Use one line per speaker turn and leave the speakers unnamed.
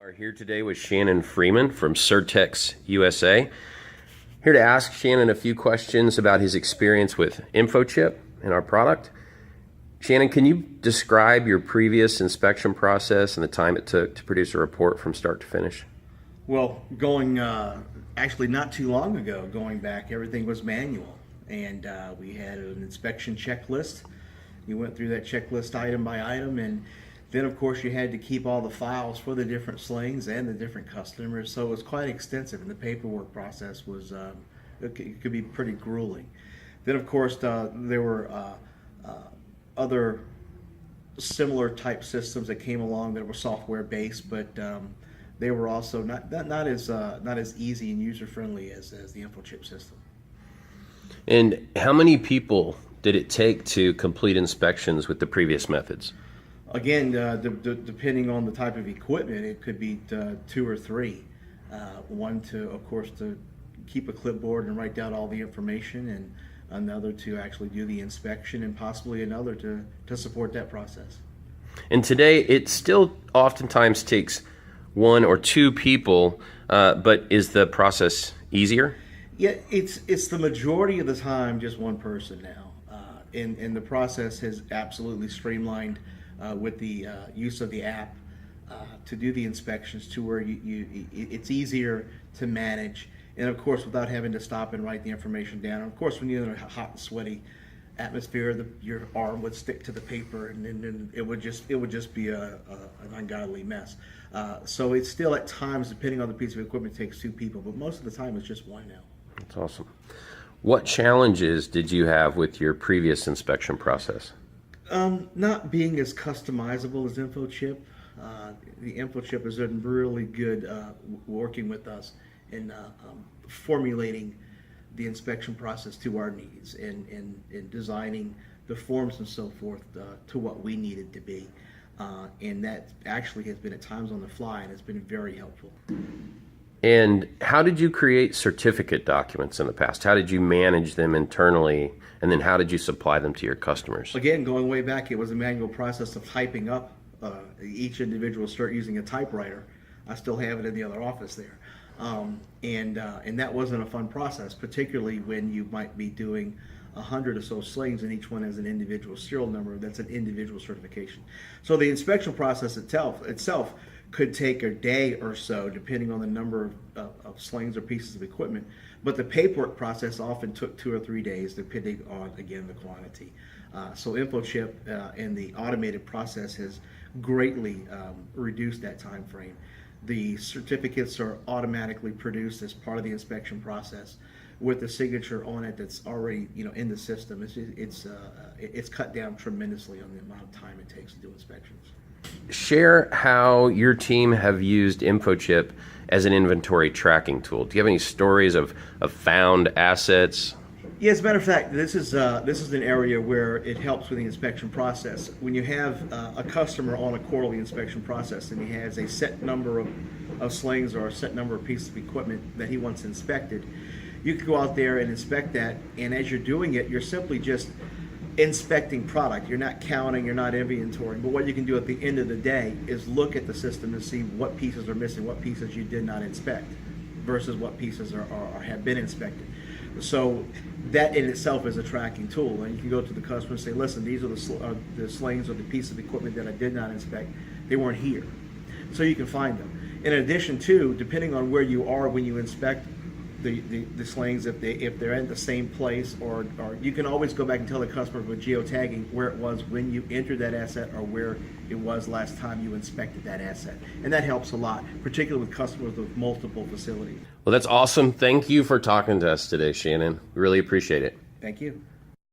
Are here today with Shannon Freeman from Certex USA. Here to ask Shannon a few questions about his experience with InfoChip and our product. Shannon, can you describe your previous inspection process and the time it took to produce a report from start to finish?
Well, actually not too long ago, going back, everything was manual, and we had an inspection checklist. You went through that checklist item by item, and then of course you had to keep all the files for the different slings and the different customers, so it was quite extensive, and the paperwork process was, it could be pretty grueling. Then of course there were other similar type systems that came along that were software based, but they were also not as easy and user friendly as the InfoChip system.
And how many people did it take to complete inspections with the previous methods?
Again, depending on the type of equipment, it could be 2 or 3. One of course, to keep a clipboard and write down all the information, and another to actually do the inspection, and possibly another to support that process.
And today, it still oftentimes takes 1 or 2 people, but is the process easier?
Yeah, it's the majority of the time just one person now, and the process has absolutely streamlined with the use of the app to do the inspections, to where it's easier to manage, and of course without having to stop and write the information down. Of course, when you're in a hot and sweaty atmosphere, your arm would stick to the paper, and then it would just be an ungodly mess. So it's still at times, depending on the piece of equipment, takes 2 people, but most of the time it's just 1 now.
That's awesome. What challenges did you have with your previous inspection process?
Not being as customizable as InfoChip. The InfoChip has been really good working with us in formulating the inspection process to our needs, and designing the forms and so forth to what we needed to be. And that actually has been at times on the fly, and it's been very helpful.
And how did you create certificate documents in the past? How did you manage them internally? And then how did you supply them to your customers?
Again, going way back, it was a manual process of typing up. Each individual start using a typewriter. I still have it in the other office there. And that wasn't a fun process, particularly when you might be doing 100 or so slings, and each one has an individual serial number. That's an individual certification. So the inspection process itself could take a day or so, depending on the number of slings or pieces of equipment. But the paperwork process often took 2 or 3 days, depending on, again, the quantity. So InfoChip and the automated process has greatly reduced that time frame. The certificates are automatically produced as part of the inspection process with the signature on it that's already in the system. It's cut down tremendously on the amount of time it takes to do inspections.
Share how your team have used InfoChip as an inventory tracking tool. Do you have any stories of found assets?
Yeah, as a matter of fact, this is an area where it helps with the inspection process. When you have a customer on a quarterly inspection process, and he has a set number of slings or a set number of pieces of equipment that he wants inspected, you can go out there and inspect that, and as you're doing it, you're simply just inspecting product. You're not counting, you're not inventorying, but what you can do at the end of the day is look at the system and see what pieces are missing, what pieces you did not inspect versus what pieces have been inspected. So that in itself is a tracking tool, and you can go to the customer and say, listen, these are the slings or the piece of equipment that I did not inspect. They weren't here. So you can find them. In addition to, depending on where you are when you inspect the slings, if they're in the same place, or you can always go back and tell the customer with geotagging where it was when you entered that asset, or where it was last time you inspected that asset. And that helps a lot, particularly with customers with multiple facilities.
Well, that's awesome. Thank you for talking to us today, Shannon. We really appreciate it.
Thank you.